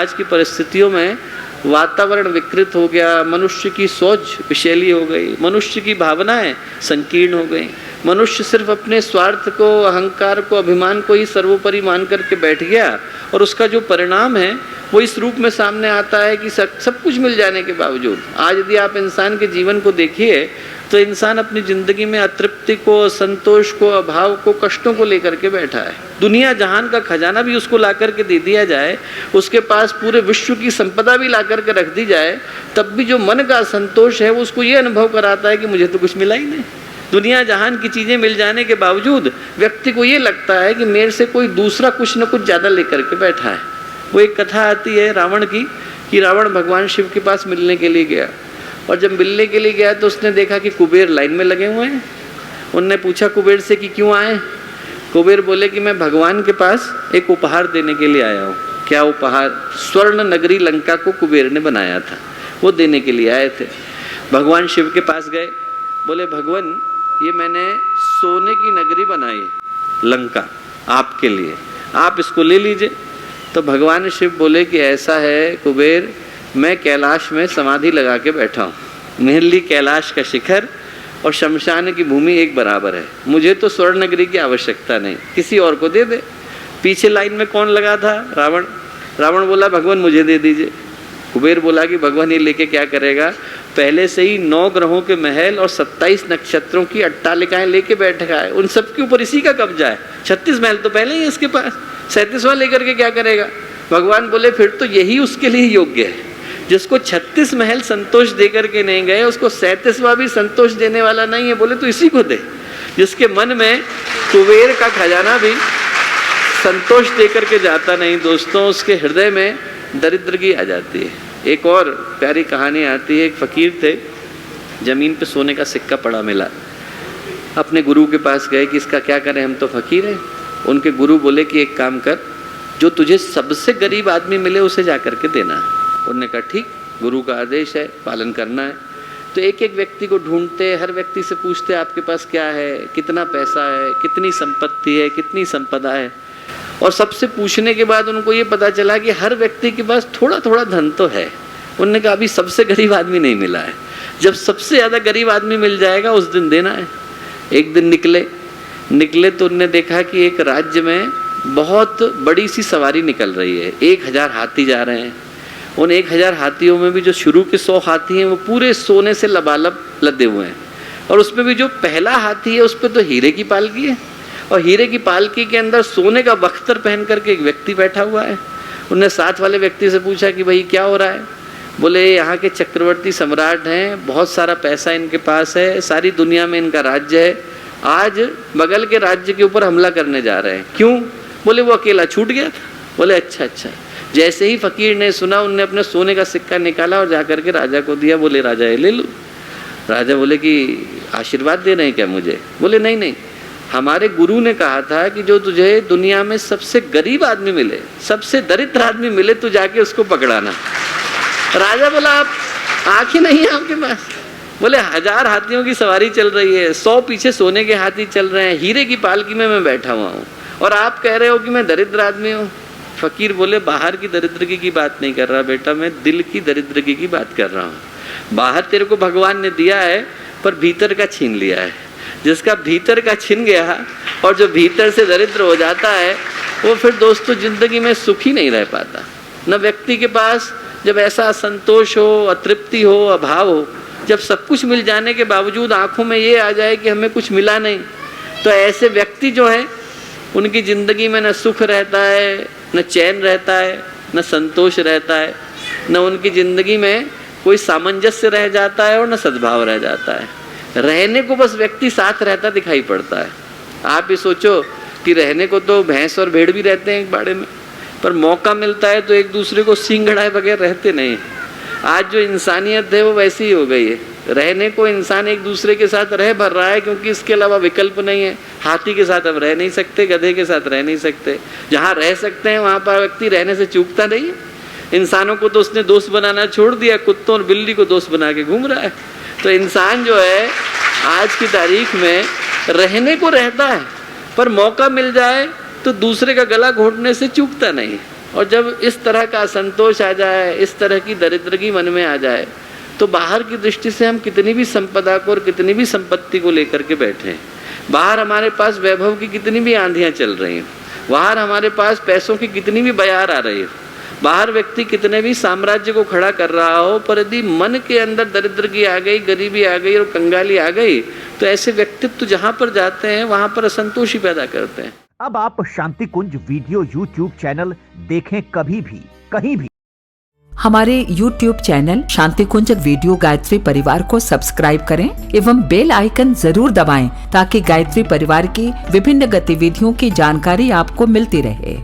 आज की परिस्थितियों में वातावरण विकृत हो गया, मनुष्य की सोच विषैली हो गई, मनुष्य की भावनाएं संकीर्ण हो गई। मनुष्य सिर्फ अपने स्वार्थ को, अहंकार को, अभिमान को ही सर्वोपरि मान करके बैठ गया और उसका जो परिणाम है वो इस रूप में सामने आता है कि सब कुछ मिल जाने के बावजूद आज यदि आप इंसान के जीवन को देखिए तो इंसान अपनी जिंदगी में अतृप्ति को, असंतोष को, अभाव को, कष्टों को लेकर के बैठा है। दुनिया जहान का खजाना भी उसको ला करके दे दिया जाए, उसके पास पूरे विश्व की संपदा भी ला करके रख दी जाए, तब भी जो मन का असंतोष है वो उसको ये अनुभव कराता है कि मुझे तो कुछ मिला ही नहीं। दुनिया जहान की चीज़ें मिल जाने के बावजूद व्यक्ति को ये लगता है कि मेरे से कोई दूसरा कुछ न कुछ ज़्यादा लेकर के बैठा है। वो एक कथा आती है रावण की कि रावण भगवान शिव के पास मिलने के लिए गया और जब मिलने के लिए गया तो उसने देखा कि कुबेर लाइन में लगे हुए हैं। उनने पूछा कुबेर से कि क्यों आए? कुबेर बोले कि मैं भगवान के पास एक उपहार देने के लिए आया हूँ। क्या उपहार? स्वर्ण नगरी लंका को कुबेर ने बनाया था, वो देने के लिए आए थे। भगवान शिव के पास गए, बोले भगवान ये मैंने सोने की नगरी बनाई लंका आपके लिए, आप इसको ले लीजिए। तो भगवान शिव बोले कि ऐसा है कुबेर, मैं कैलाश में समाधि लगा के बैठा हूँ, मेरे लिए कैलाश का शिखर और शमशान की भूमि एक बराबर है, मुझे तो स्वर्ण नगरी की आवश्यकता नहीं, किसी और को दे दे। पीछे लाइन में कौन लगा था? रावण। रावण बोला भगवान मुझे दे दीजिए। कुबेर बोला कि भगवान ये लेके क्या करेगा? पहले से ही 9 ग्रहों के महल और 27 नक्षत्रों की अट्टालिकाएं लेके बैठा है, उन सब के ऊपर इसी का कब्जा है। 36 महल तो पहले ही इसके पास, 37वां लेकर के क्या करेगा? भगवान बोले फिर तो यही उसके लिए योग्य है। जिसको 36 महल संतोष दे करके नहीं गए उसको 37वां भी संतोष देने वाला नहीं है, बोले तो इसी को दे। जिसके मन में कुबेर का खजाना भी संतोष दे करके जाता नहीं दोस्तों, उसके हृदय में दरिद्र की आ जाती है। एक और प्यारी कहानी आती है, एक फकीर थे, जमीन पे सोने का सिक्का पड़ा मिला, अपने गुरु के पास गए कि इसका क्या करें, हम तो फकीर हैं। उनके गुरु बोले कि एक काम कर, जो तुझे सबसे गरीब आदमी मिले उसे जा करके देना। उन्होंने कहा ठीक, गुरु का आदेश है, पालन करना है। तो एक एक व्यक्ति को ढूंढते, हर व्यक्ति से पूछते आपके पास क्या है, कितना पैसा है, कितनी संपत्ति है, कितनी संपदा है। और सबसे पूछने के बाद उनको ये पता चला कि हर व्यक्ति के पास थोड़ा थोड़ा धन तो है। उन्होंने कहा अभी सबसे गरीब आदमी नहीं मिला है, जब सबसे ज़्यादा गरीब आदमी मिल जाएगा उस दिन देना है। एक दिन निकले तो उन्होंने देखा कि एक राज्य में बहुत बड़ी सी सवारी निकल रही है, 1000 हाथी जा रहे हैं। उन 1000 हाथियों में भी जो शुरू के 100 हाथी हैं वो पूरे सोने से लबालब लदे हुए हैं, और उसमें भी जो पहला हाथी है उस पर तो हीरे की पालकी है, और हीरे की पालकी के अंदर सोने का बख्तर पहन करके एक व्यक्ति बैठा हुआ है। उन्होंने साथ वाले व्यक्ति से पूछा कि भाई क्या हो रहा है? बोले यहाँ के चक्रवर्ती सम्राट हैं, बहुत सारा पैसा इनके पास है, सारी दुनिया में इनका राज्य है, आज बगल के राज्य के ऊपर हमला करने जा रहे हैं। क्यों? बोले वो अकेला छूट गया था। बोले अच्छा। जैसे ही फकीर ने सुना, उनने अपने सोने का सिक्का निकाला और जाकर के राजा को दिया। बोले राजा ये ले लो। राजा बोले कि आशीर्वाद दे रहे हैं क्या मुझे? बोले नहीं, हमारे गुरु ने कहा था कि जो तुझे दुनिया में सबसे गरीब आदमी मिले, सबसे दरिद्र आदमी मिले, तू जाके उसको पकड़ाना। राजा बोला आप आँख ही नहीं है आपके पास? बोले 1000 हाथियों की सवारी चल रही है, 100 पीछे सोने के हाथी चल रहे हैं, हीरे की पालकी में मैं बैठा हुआ हूँ, और आप कह रहे हो कि मैं दरिद्र आदमी हूँ। फकीर बोले बाहर की दरिद्रगी की बात नहीं कर रहा बेटा, मैं दिल की दरिद्रगी की बात कर रहा हूँ। बाहर तेरे को भगवान ने दिया है पर भीतर का छीन लिया है। जिसका भीतर का छिन गया और जो भीतर से दरिद्र हो जाता है वो फिर दोस्तों जिंदगी में सुखी नहीं रह पाता। न व्यक्ति के पास जब ऐसा असंतोष हो, अतृप्ति हो, अभाव हो, जब सब कुछ मिल जाने के बावजूद आंखों में ये आ जाए कि हमें कुछ मिला नहीं, तो ऐसे व्यक्ति जो है उनकी ज़िंदगी में न सुख रहता है, न चैन रहता है, न संतोष रहता है, न उनकी ज़िंदगी में कोई सामंजस्य रह जाता है और न सद्भाव रह जाता है। रहने को बस व्यक्ति साथ रहता दिखाई पड़ता है। आप ही सोचो कि रहने को तो भैंस और भेड़ भी रहते हैं एक बाड़े में, पर मौका मिलता है तो एक दूसरे को सींग गड़ाए बगैर रहते नहीं। आज जो इंसानियत है वो वैसी ही हो गई है। रहने को इंसान एक दूसरे के साथ रह भर रहा है क्योंकि इसके अलावा विकल्प नहीं है। हाथी के साथ अब रह नहीं सकते, गधे के साथ रह नहीं सकते। जहाँ रह सकते हैं वहाँ पर व्यक्ति रहने से चूकता नहीं है। इंसानों को तो उसने दोस्त बनाना छोड़ दिया, कुत्तों और बिल्ली को दोस्त बना के घूम रहा है। तो इंसान जो है आज की तारीख में रहने को रहता है, पर मौका मिल जाए तो दूसरे का गला घोटने से चूकता नहीं। और जब इस तरह का असंतोष आ जाए, इस तरह की दरिद्रगी मन में आ जाए, तो बाहर की दृष्टि से हम कितनी भी संपदा को और कितनी भी संपत्ति को लेकर के बैठे हैं, बाहर हमारे पास वैभव की कितनी भी आंधियां चल रही हैं, बाहर हमारे पास पैसों की कितनी भी बयार आ रही है, बाहर व्यक्ति कितने भी साम्राज्य को खड़ा कर रहा हो, पर यदि मन के अंदर दरिद्रगी आ गई, गरीबी आ गई और कंगाली आ गई, तो ऐसे व्यक्तित्व जहां पर जाते हैं वहां पर असंतोष ही पैदा करते हैं। अब आप शांति कुंज वीडियो यूट्यूब चैनल देखें कभी भी कहीं भी। हमारे YouTube चैनल शांति कुंज वीडियो गायत्री परिवार को सब्सक्राइब करें एवं बेल आइकन जरूर दबाएं ताकि गायत्री परिवार की विभिन्न गतिविधियों की जानकारी आपको मिलती रहे।